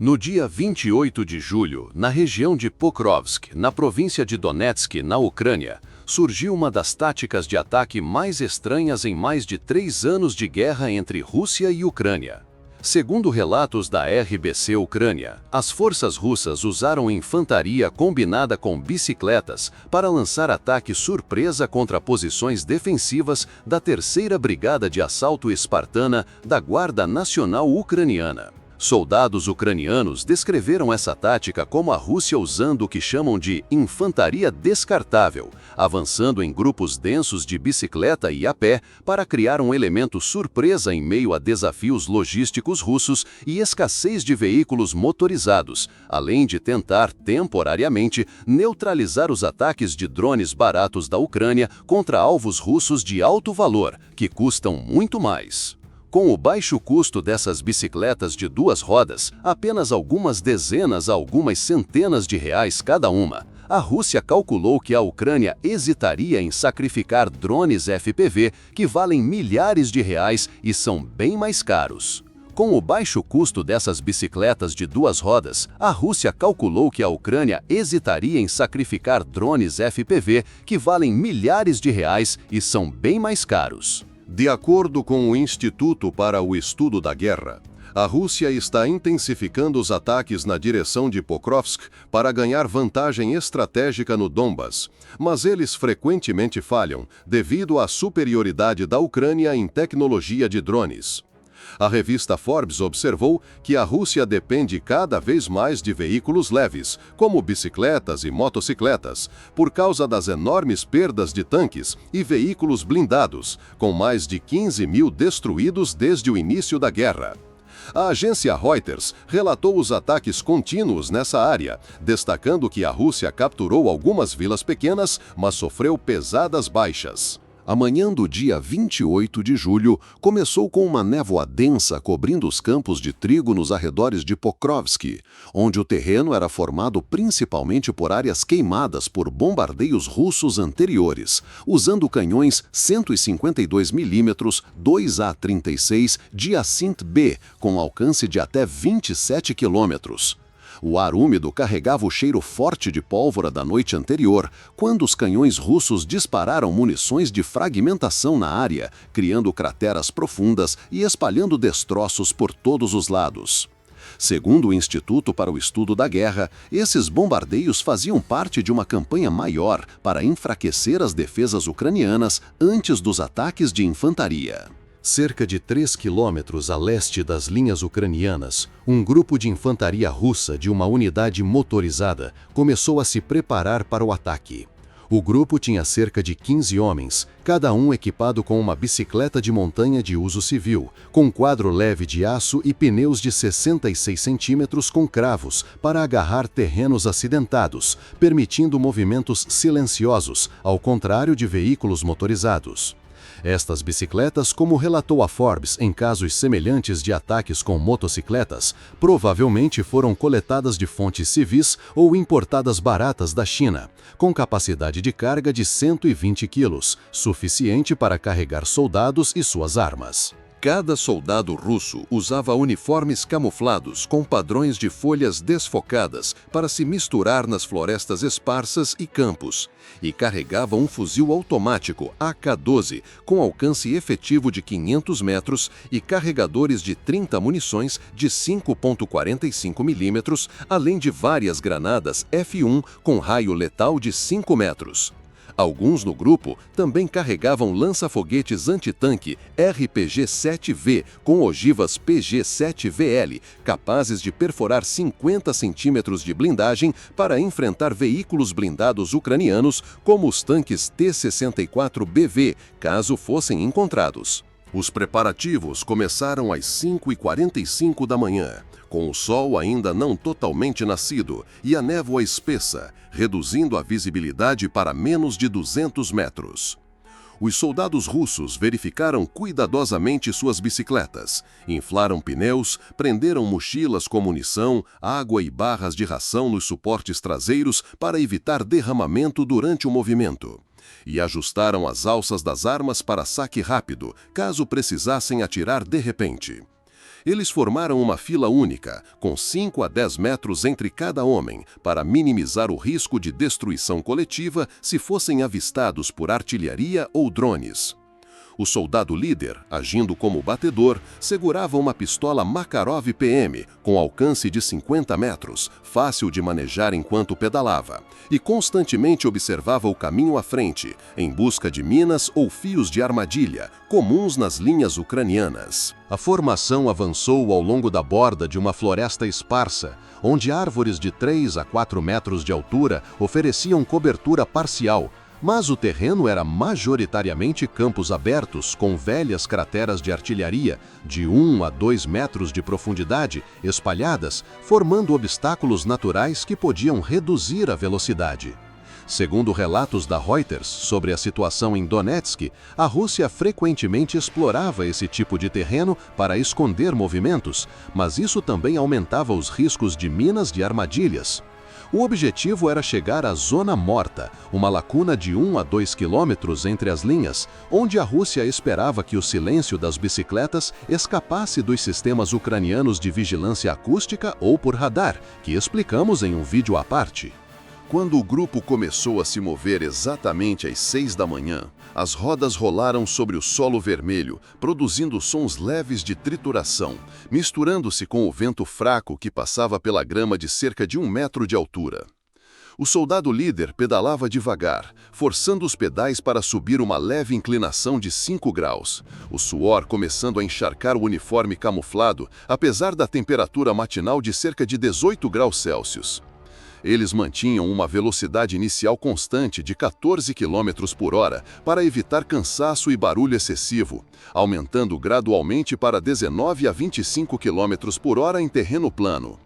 No dia 28 de julho, na região de Pokrovsk, na província de Donetsk, na Ucrânia, surgiu uma das táticas de ataque mais estranhas em mais de 3 anos de guerra entre Rússia e Ucrânia. Segundo relatos da RBC Ucrânia, as forças russas usaram infantaria combinada com bicicletas para lançar ataque surpresa contra posições defensivas da 3ª Brigada de Assalto Espartana da Guarda Nacional Ucraniana. Soldados ucranianos descreveram essa tática como a Rússia usando o que chamam de infantaria descartável, avançando em grupos densos de bicicleta e a pé para criar um elemento surpresa em meio a desafios logísticos russos e escassez de veículos motorizados, além de tentar, temporariamente, neutralizar os ataques de drones baratos da Ucrânia contra alvos russos de alto valor, que custam muito mais. Com o baixo custo dessas bicicletas de 2 rodas, apenas algumas dezenas a algumas centenas de reais cada uma, a Rússia calculou que a Ucrânia hesitaria em sacrificar drones FPV que valem milhares de reais e são bem mais caros. Com o baixo custo dessas bicicletas de 2 rodas, a Rússia calculou que a Ucrânia hesitaria em sacrificar drones FPV que valem milhares de reais e são bem mais caros. De acordo com o Instituto para o Estudo da Guerra, a Rússia está intensificando os ataques na direção de Pokrovsk para ganhar vantagem estratégica no Donbas, mas eles frequentemente falham devido à superioridade da Ucrânia em tecnologia de drones. A revista Forbes observou que a Rússia depende cada vez mais de veículos leves, como bicicletas e motocicletas, por causa das enormes perdas de tanques e veículos blindados, com mais de 15 mil destruídos desde o início da guerra. A agência Reuters relatou os ataques contínuos nessa área, destacando que a Rússia capturou algumas vilas pequenas, mas sofreu pesadas baixas. A manhã do dia 28 de julho começou com uma névoa densa cobrindo os campos de trigo nos arredores de Pokrovsk, onde o terreno era formado principalmente por áreas queimadas por bombardeios russos anteriores, usando canhões 152 mm 2A36 Giasint B, com alcance de até 27 quilômetros. O ar úmido carregava o cheiro forte de pólvora da noite anterior, quando os canhões russos dispararam munições de fragmentação na área, criando crateras profundas e espalhando destroços por todos os lados. Segundo o Instituto para o Estudo da Guerra, esses bombardeios faziam parte de uma campanha maior para enfraquecer as defesas ucranianas antes dos ataques de infantaria. Cerca de 3 quilômetros a leste das linhas ucranianas, um grupo de infantaria russa de uma unidade motorizada começou a se preparar para o ataque. O grupo tinha cerca de 15 homens, cada um equipado com uma bicicleta de montanha de uso civil, com quadro leve de aço e pneus de 66 centímetros com cravos para agarrar terrenos acidentados, permitindo movimentos silenciosos, ao contrário de veículos motorizados. Estas bicicletas, como relatou a Forbes em casos semelhantes de ataques com motocicletas, provavelmente foram coletadas de fontes civis ou importadas baratas da China, com capacidade de carga de 120 quilos, suficiente para carregar soldados e suas armas. Cada soldado russo usava uniformes camuflados com padrões de folhas desfocadas para se misturar nas florestas esparsas e campos, e carregava um fuzil automático AK-12 com alcance efetivo de 500 metros e carregadores de 30 munições de 5,45 mm, além de várias granadas F1 com raio letal de 5 metros. Alguns no grupo também carregavam lança-foguetes antitanque RPG-7V com ogivas PG-7VL, capazes de perfurar 50 centímetros de blindagem para enfrentar veículos blindados ucranianos como os tanques T-64BV, caso fossem encontrados. Os preparativos começaram às 5h45 da manhã, com o sol ainda não totalmente nascido e a névoa espessa, reduzindo a visibilidade para menos de 200 metros. Os soldados russos verificaram cuidadosamente suas bicicletas, inflaram pneus, prenderam mochilas com munição, água e barras de ração nos suportes traseiros para evitar derramamento durante o movimento. E ajustaram as alças das armas para saque rápido, caso precisassem atirar de repente. Eles formaram uma fila única, com 5 a 10 metros entre cada homem, para minimizar o risco de destruição coletiva se fossem avistados por artilharia ou drones. O soldado líder, agindo como batedor, segurava uma pistola Makarov PM com alcance de 50 metros, fácil de manejar enquanto pedalava, e constantemente observava o caminho à frente, em busca de minas ou fios de armadilha, comuns nas linhas ucranianas. A formação avançou ao longo da borda de uma floresta esparsa, onde árvores de 3 a 4 metros de altura ofereciam cobertura parcial, mas o terreno era majoritariamente campos abertos com velhas crateras de artilharia de 1 a 2 metros de profundidade, espalhadas, formando obstáculos naturais que podiam reduzir a velocidade. Segundo relatos da Reuters sobre a situação em Donetsk, a Rússia frequentemente explorava esse tipo de terreno para esconder movimentos, mas isso também aumentava os riscos de minas de armadilhas. O objetivo era chegar à Zona Morta, uma lacuna de 1 a 2 quilômetros entre as linhas, onde a Rússia esperava que o silêncio das bicicletas escapasse dos sistemas ucranianos de vigilância acústica ou por radar, que explicamos em um vídeo à parte. Quando o grupo começou a se mover exatamente às 6 da manhã, as rodas rolaram sobre o solo vermelho, produzindo sons leves de trituração, misturando-se com o vento fraco que passava pela grama de cerca de 1 metro de altura. O soldado líder pedalava devagar, forçando os pedais para subir uma leve inclinação de 5 graus, o suor começando a encharcar o uniforme camuflado, apesar da temperatura matinal de cerca de 18 graus Celsius. Eles mantinham uma velocidade inicial constante de 14 km por hora para evitar cansaço e barulho excessivo, aumentando gradualmente para 19 a 25 km por hora em terreno plano.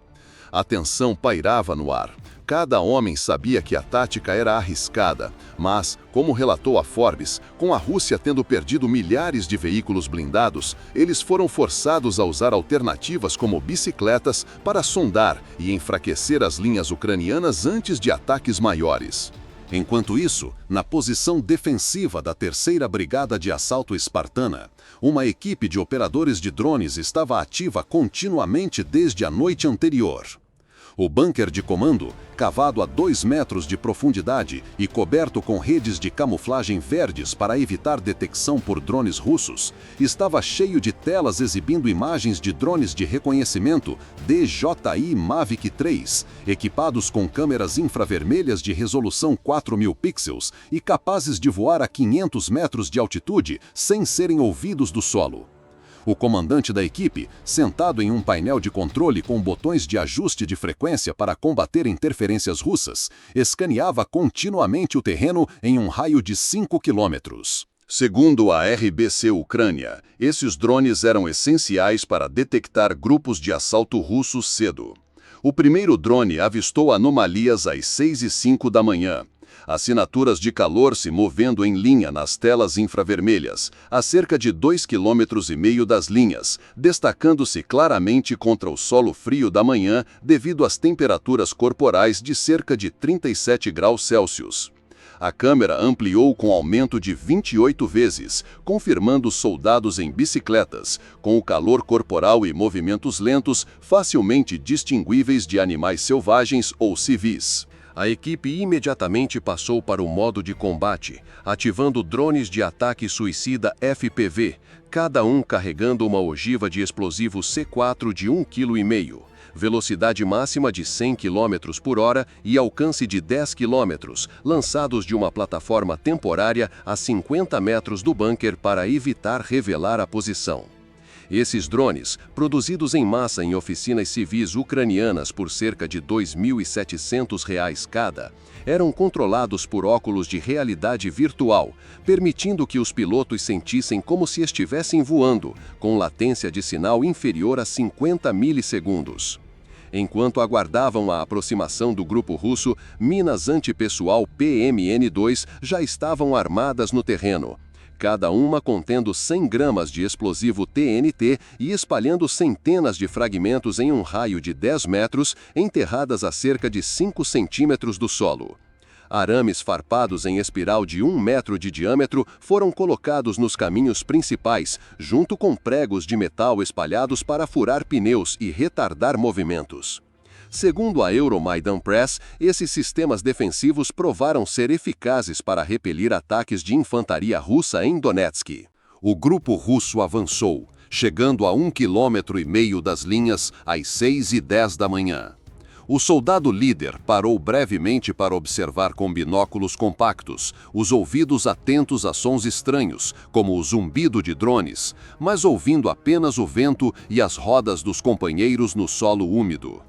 A tensão pairava no ar. Cada homem sabia que a tática era arriscada, mas, como relatou a Forbes, com a Rússia tendo perdido milhares de veículos blindados, eles foram forçados a usar alternativas como bicicletas para sondar e enfraquecer as linhas ucranianas antes de ataques maiores. Enquanto isso, na posição defensiva da 3ª Brigada de Assalto Espartana, uma equipe de operadores de drones estava ativa continuamente desde a noite anterior. O bunker de comando, cavado a 2 metros de profundidade e coberto com redes de camuflagem verdes para evitar detecção por drones russos, estava cheio de telas exibindo imagens de drones de reconhecimento DJI Mavic 3, equipados com câmeras infravermelhas de resolução 4.000 pixels e capazes de voar a 500 metros de altitude sem serem ouvidos do solo. O comandante da equipe, sentado em um painel de controle com botões de ajuste de frequência para combater interferências russas, escaneava continuamente o terreno em um raio de 5 quilômetros. Segundo a RBC Ucrânia, esses drones eram essenciais para detectar grupos de assalto russos cedo. O primeiro drone avistou anomalias às 6h05 da manhã. Assinaturas de calor se movendo em linha nas telas infravermelhas, a cerca de 2,5 km das linhas, destacando-se claramente contra o solo frio da manhã devido às temperaturas corporais de cerca de 37 graus Celsius. A câmera ampliou com aumento de 28 vezes, confirmando soldados em bicicletas, com o calor corporal e movimentos lentos facilmente distinguíveis de animais selvagens ou civis. A equipe imediatamente passou para o modo de combate, ativando drones de ataque suicida FPV, cada um carregando uma ogiva de explosivo C4 de 1,5 kg, velocidade máxima de 100 km por hora e alcance de 10 km, lançados de uma plataforma temporária a 50 metros do bunker para evitar revelar a posição. Esses drones, produzidos em massa em oficinas civis ucranianas por cerca de R$ 2.700 cada, eram controlados por óculos de realidade virtual, permitindo que os pilotos sentissem como se estivessem voando, com latência de sinal inferior a 50 milissegundos. Enquanto aguardavam a aproximação do grupo russo, minas antipessoal PMN-2 já estavam armadas no terreno, cada uma contendo 100 gramas de explosivo TNT e espalhando centenas de fragmentos em um raio de 10 metros, enterradas a cerca de 5 centímetros do solo. Arames farpados em espiral de 1 metro de diâmetro foram colocados nos caminhos principais, junto com pregos de metal espalhados para furar pneus e retardar movimentos. Segundo a Euromaidan Press, esses sistemas defensivos provaram ser eficazes para repelir ataques de infantaria russa em Donetsk. O grupo russo avançou, chegando a 1,5 km das linhas às 6h10 da manhã. O soldado líder parou brevemente para observar com binóculos compactos, os ouvidos atentos a sons estranhos, como o zumbido de drones, mas ouvindo apenas o vento e as rodas dos companheiros no solo úmido.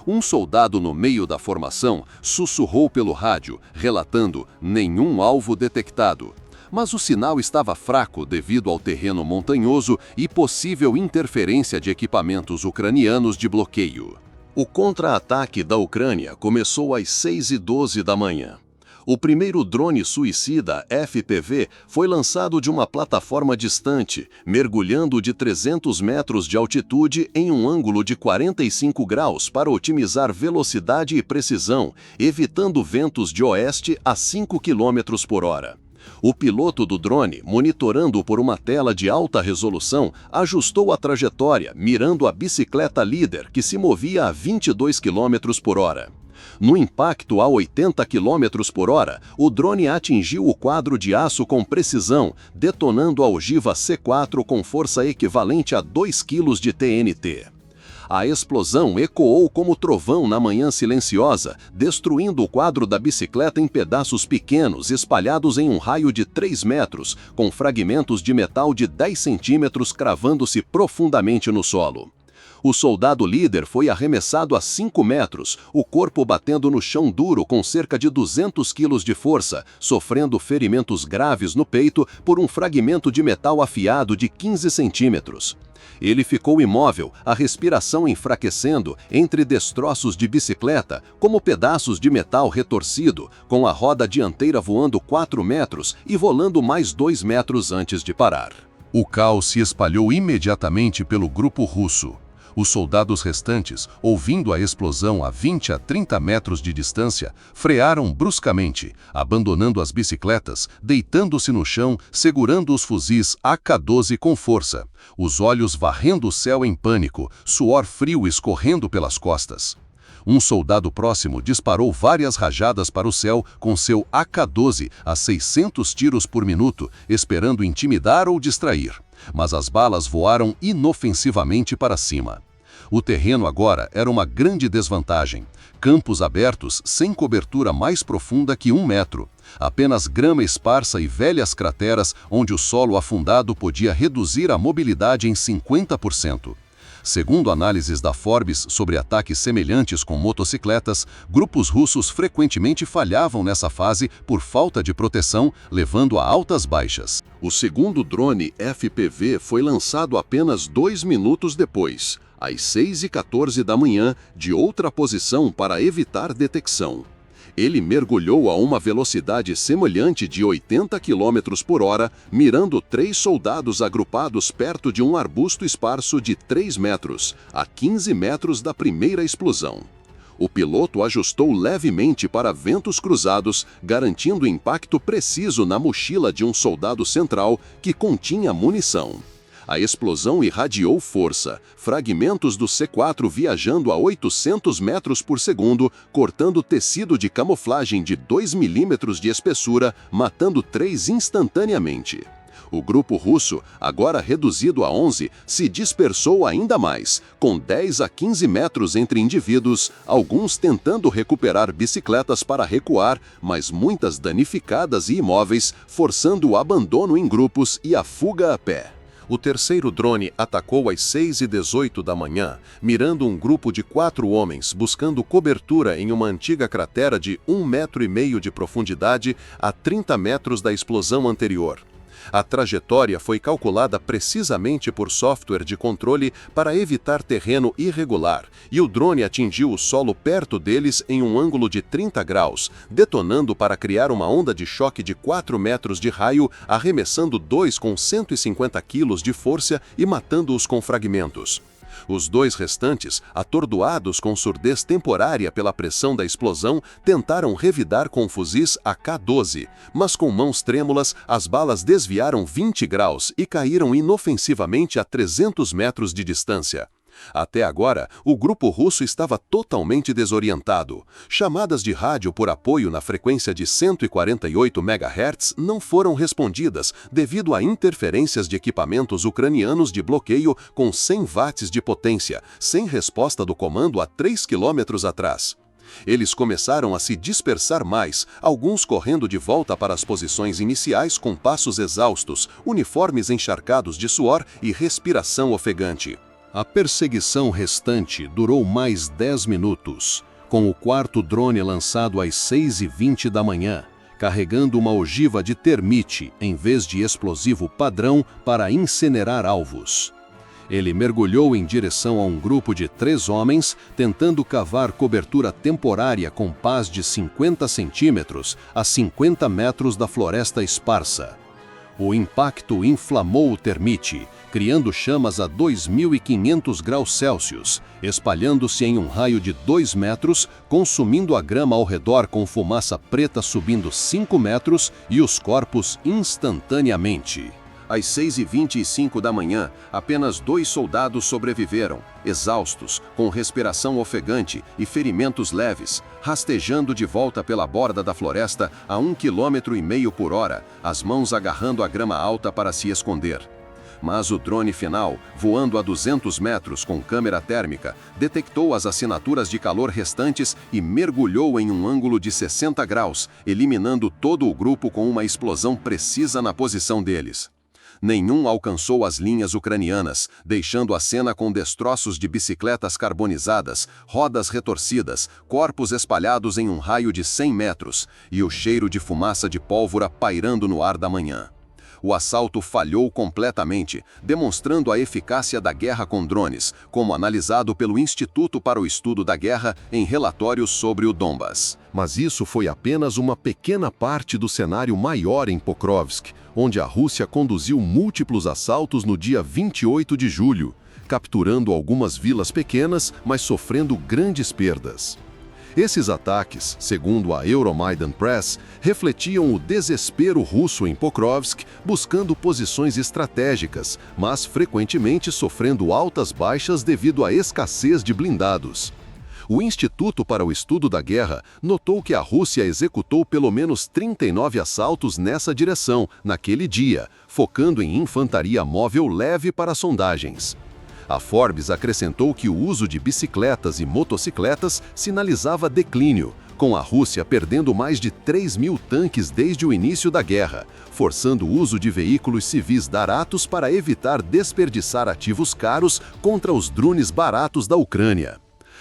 Um soldado no meio da formação sussurrou pelo rádio, relatando nenhum alvo detectado. Mas o sinal estava fraco devido ao terreno montanhoso e possível interferência de equipamentos ucranianos de bloqueio. O contra-ataque da Ucrânia começou às 6h12 da manhã. O primeiro drone suicida FPV foi lançado de uma plataforma distante, mergulhando de 300 metros de altitude em um ângulo de 45 graus para otimizar velocidade e precisão, evitando ventos de oeste a 5 km por hora. O piloto do drone, monitorando por uma tela de alta resolução, ajustou a trajetória, mirando a bicicleta líder, que se movia a 22 km por hora. No impacto a 80 km por hora, o drone atingiu o quadro de aço com precisão, detonando a ogiva C4 com força equivalente a 2 kg de TNT. A explosão ecoou como trovão na manhã silenciosa, destruindo o quadro da bicicleta em pedaços pequenos espalhados em um raio de 3 metros, com fragmentos de metal de 10 centímetros cravando-se profundamente no solo. O soldado líder foi arremessado a 5 metros, o corpo batendo no chão duro com cerca de 200 quilos de força, sofrendo ferimentos graves no peito por um fragmento de metal afiado de 15 centímetros. Ele ficou imóvel, a respiração enfraquecendo, entre destroços de bicicleta, como pedaços de metal retorcido, com a roda dianteira voando 4 metros e volando mais 2 metros antes de parar. O caos se espalhou imediatamente pelo grupo russo. Os soldados restantes, ouvindo a explosão a 20 a 30 metros de distância, frearam bruscamente, abandonando as bicicletas, deitando-se no chão, segurando os fuzis AK-12 com força, os olhos varrendo o céu em pânico, suor frio escorrendo pelas costas. Um soldado próximo disparou várias rajadas para o céu com seu AK-12 a 600 tiros por minuto, esperando intimidar ou distrair. Mas as balas voaram inofensivamente para cima. O terreno agora era uma grande desvantagem. Campos abertos sem cobertura mais profunda que 1 metro. Apenas grama esparsa e velhas crateras onde o solo afundado podia reduzir a mobilidade em 50%. Segundo análises da Forbes sobre ataques semelhantes com motocicletas, grupos russos frequentemente falhavam nessa fase por falta de proteção, levando a altas baixas. O segundo drone FPV foi lançado apenas 2 minutos depois, às 6h14 da manhã, de outra posição para evitar detecção. Ele mergulhou a uma velocidade semelhante de 80 km por hora, mirando 3 soldados agrupados perto de um arbusto esparso de 3 metros, a 15 metros da primeira explosão. O piloto ajustou levemente para ventos cruzados, garantindo impacto preciso na mochila de um soldado central que continha munição. A explosão irradiou força, fragmentos do C4 viajando a 800 metros por segundo, cortando tecido de camuflagem de 2 milímetros de espessura, matando 3 instantaneamente. O grupo russo, agora reduzido a 11, se dispersou ainda mais, com 10 a 15 metros entre indivíduos, alguns tentando recuperar bicicletas para recuar, mas muitas danificadas e imóveis, forçando o abandono em grupos e a fuga a pé. O terceiro drone atacou às 6h18 da manhã, mirando um grupo de 4 homens buscando cobertura em uma antiga cratera de 1,5 metro de profundidade a 30 metros da explosão anterior. A trajetória foi calculada precisamente por software de controle para evitar terreno irregular, e o drone atingiu o solo perto deles em um ângulo de 30 graus, detonando para criar uma onda de choque de 4 metros de raio, arremessando 2 com 150 quilos de força e matando-os com fragmentos. Os dois restantes, atordoados com surdez temporária pela pressão da explosão, tentaram revidar com fuzis AK-12, mas com mãos trêmulas, as balas desviaram 20 graus e caíram inofensivamente a 300 metros de distância. Até agora, o grupo russo estava totalmente desorientado. Chamadas de rádio por apoio na frequência de 148 MHz não foram respondidas devido a interferências de equipamentos ucranianos de bloqueio com 100 watts de potência, sem resposta do comando a 3 quilômetros atrás. Eles começaram a se dispersar mais, alguns correndo de volta para as posições iniciais com passos exaustos, uniformes encharcados de suor e respiração ofegante. A perseguição restante durou mais 10 minutos, com o quarto drone lançado às 6h20 da manhã, carregando uma ogiva de termite em vez de explosivo padrão para incinerar alvos. Ele mergulhou em direção a um grupo de 3 homens, tentando cavar cobertura temporária com pás de 50 centímetros a 50 metros da floresta esparsa. O impacto inflamou o termite, criando chamas a 2.500 graus Celsius, espalhando-se em um raio de 2 metros, consumindo a grama ao redor com fumaça preta subindo 5 metros e os corpos instantaneamente. Às 6h25 da manhã, apenas 2 soldados sobreviveram, exaustos, com respiração ofegante e ferimentos leves, rastejando de volta pela borda da floresta a 1,5 km por hora, as mãos agarrando a grama alta para se esconder. Mas o drone final, voando a 200 metros com câmera térmica, detectou as assinaturas de calor restantes e mergulhou em um ângulo de 60 graus, eliminando todo o grupo com uma explosão precisa na posição deles. Nenhum alcançou as linhas ucranianas, deixando a cena com destroços de bicicletas carbonizadas, rodas retorcidas, corpos espalhados em um raio de 100 metros e o cheiro de fumaça de pólvora pairando no ar da manhã. O assalto falhou completamente, demonstrando a eficácia da guerra com drones, como analisado pelo Instituto para o Estudo da Guerra em relatórios sobre o Donbas. Mas isso foi apenas uma pequena parte do cenário maior em Pokrovsk, onde a Rússia conduziu múltiplos assaltos no dia 28 de julho, capturando algumas vilas pequenas, mas sofrendo grandes perdas. Esses ataques, segundo a Euromaidan Press, refletiam o desespero russo em Pokrovsk, buscando posições estratégicas, mas frequentemente sofrendo altas baixas devido à escassez de blindados. O Instituto para o Estudo da Guerra notou que a Rússia executou pelo menos 39 assaltos nessa direção, naquele dia, focando em infantaria móvel leve para sondagens. A Forbes acrescentou que o uso de bicicletas e motocicletas sinalizava declínio, com a Rússia perdendo mais de 3.000 tanques desde o início da guerra, forçando o uso de veículos civis baratos para evitar desperdiçar ativos caros contra os drones baratos da Ucrânia.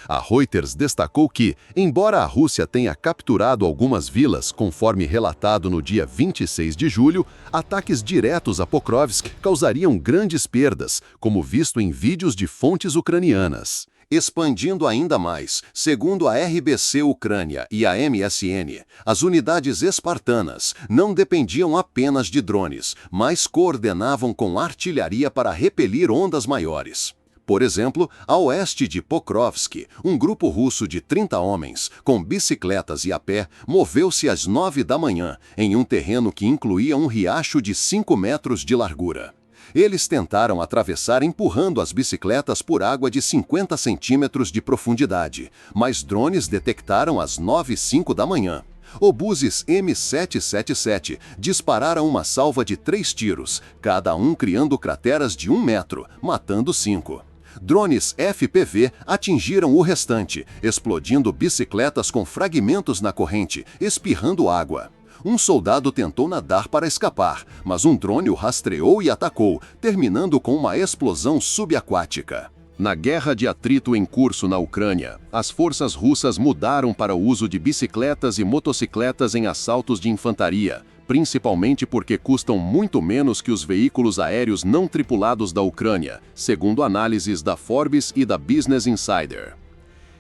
A Reuters destacou que, embora a Rússia tenha capturado algumas vilas, conforme relatado no dia 26 de julho, ataques diretos a Pokrovsk causariam grandes perdas, como visto em vídeos de fontes ucranianas. Expandindo ainda mais, segundo a RBC Ucrânia e a MSN, as unidades espartanas não dependiam apenas de drones, mas coordenavam com artilharia para repelir ondas maiores. Por exemplo, a oeste de Pokrovsk, um grupo russo de 30 homens, com bicicletas e a pé, moveu-se às 9 da manhã, em um terreno que incluía um riacho de 5 metros de largura. Eles tentaram atravessar empurrando as bicicletas por água de 50 centímetros de profundidade, mas drones detectaram às 9h05 da manhã. Obuses M777 dispararam uma salva de 3 tiros, cada um criando crateras de 1 metro, matando 5. Drones FPV atingiram o restante, explodindo bicicletas com fragmentos na corrente, espirrando água. Um soldado tentou nadar para escapar, mas um drone o rastreou e atacou, terminando com uma explosão subaquática. Na guerra de atrito em curso na Ucrânia, as forças russas mudaram para o uso de bicicletas e motocicletas em assaltos de infantaria, principalmente porque custam muito menos que os veículos aéreos não tripulados da Ucrânia, segundo análises da Forbes e da Business Insider.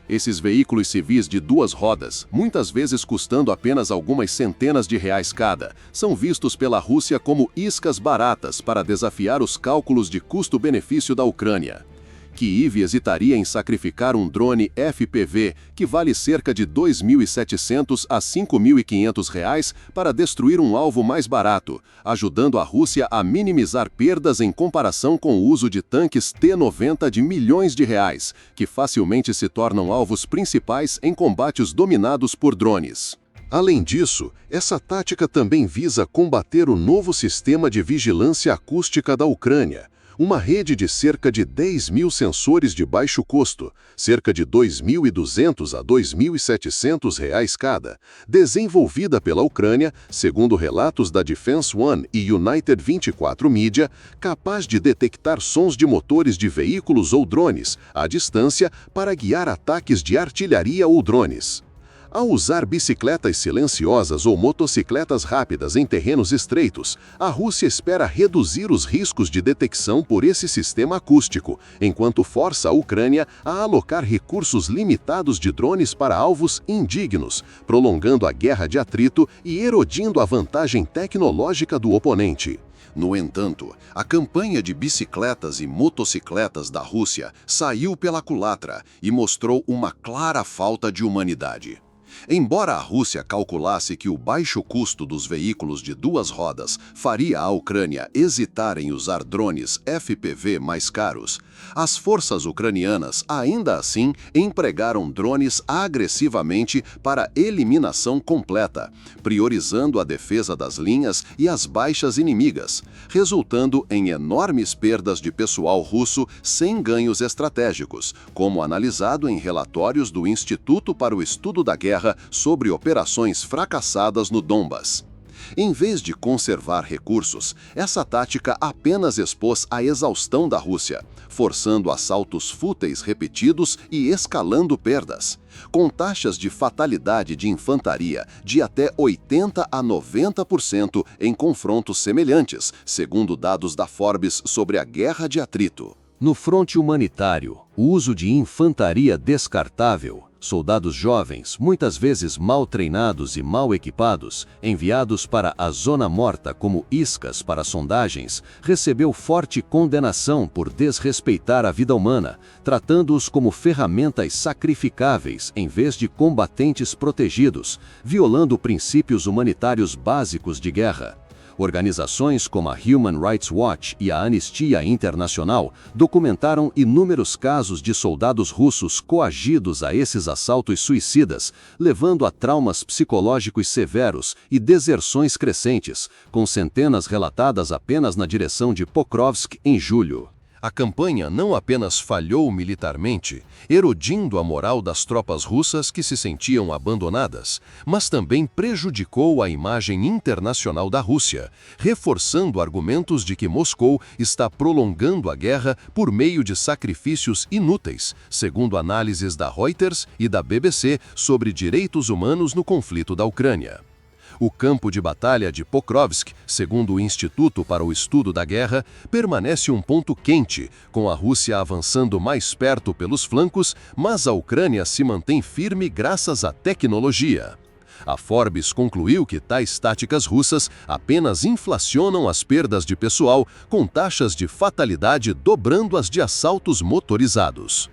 Esses veículos civis de 2 rodas, muitas vezes custando apenas algumas centenas de reais cada, são vistos pela Rússia como iscas baratas para desafiar os cálculos de custo-benefício da Ucrânia. Kyiv hesitaria em sacrificar um drone FPV, que vale cerca de R$ 2.700 a R$ 5.500 para destruir um alvo mais barato, ajudando a Rússia a minimizar perdas em comparação com o uso de tanques T-90 de milhões de reais, que facilmente se tornam alvos principais em combates dominados por drones. Além disso, essa tática também visa combater o novo sistema de vigilância acústica da Ucrânia, uma rede de cerca de 10.000 sensores de baixo custo, cerca de R$ 2.200 a R$ 2.700 cada, desenvolvida pela Ucrânia, segundo relatos da Defense One e United 24 Media, capaz de detectar sons de motores de veículos ou drones à distância para guiar ataques de artilharia ou drones. Ao usar bicicletas silenciosas ou motocicletas rápidas em terrenos estreitos, a Rússia espera reduzir os riscos de detecção por esse sistema acústico, enquanto força a Ucrânia a alocar recursos limitados de drones para alvos indignos, prolongando a guerra de atrito e erodindo a vantagem tecnológica do oponente. No entanto, a campanha de bicicletas e motocicletas da Rússia saiu pela culatra e mostrou uma clara falta de humanidade. Embora a Rússia calculasse que o baixo custo dos veículos de duas rodas faria a Ucrânia hesitar em usar drones FPV mais caros, as forças ucranianas ainda assim empregaram drones agressivamente para eliminação completa, priorizando a defesa das linhas e as baixas inimigas, resultando em enormes perdas de pessoal russo sem ganhos estratégicos, como analisado em relatórios do Instituto para o Estudo da Guerra sobre operações fracassadas no Donbas. Em vez de conservar recursos, essa tática apenas expôs a exaustão da Rússia, forçando assaltos fúteis repetidos e escalando perdas, com taxas de fatalidade de infantaria de até 80% a 90% em confrontos semelhantes, segundo dados da Forbes sobre a guerra de atrito. No fronte humanitário, o uso de infantaria descartável, soldados jovens, muitas vezes mal treinados e mal equipados, enviados para a Zona Morta como iscas para sondagens, recebeu forte condenação por desrespeitar a vida humana, tratando-os como ferramentas sacrificáveis em vez de combatentes protegidos, violando princípios humanitários básicos de guerra. Organizações como a Human Rights Watch e a Anistia Internacional documentaram inúmeros casos de soldados russos coagidos a esses assaltos suicidas, levando a traumas psicológicos severos e deserções crescentes, com centenas relatadas apenas na direção de Pokrovsk em julho. A campanha não apenas falhou militarmente, erodindo a moral das tropas russas que se sentiam abandonadas, mas também prejudicou a imagem internacional da Rússia, reforçando argumentos de que Moscou está prolongando a guerra por meio de sacrifícios inúteis, segundo análises da Reuters e da BBC sobre direitos humanos no conflito da Ucrânia. O campo de batalha de Pokrovsk, segundo o Instituto para o Estudo da Guerra, permanece um ponto quente, com a Rússia avançando mais perto pelos flancos, mas a Ucrânia se mantém firme graças à tecnologia. A Forbes concluiu que tais táticas russas apenas inflacionam as perdas de pessoal, com taxas de fatalidade dobrando as de assaltos motorizados.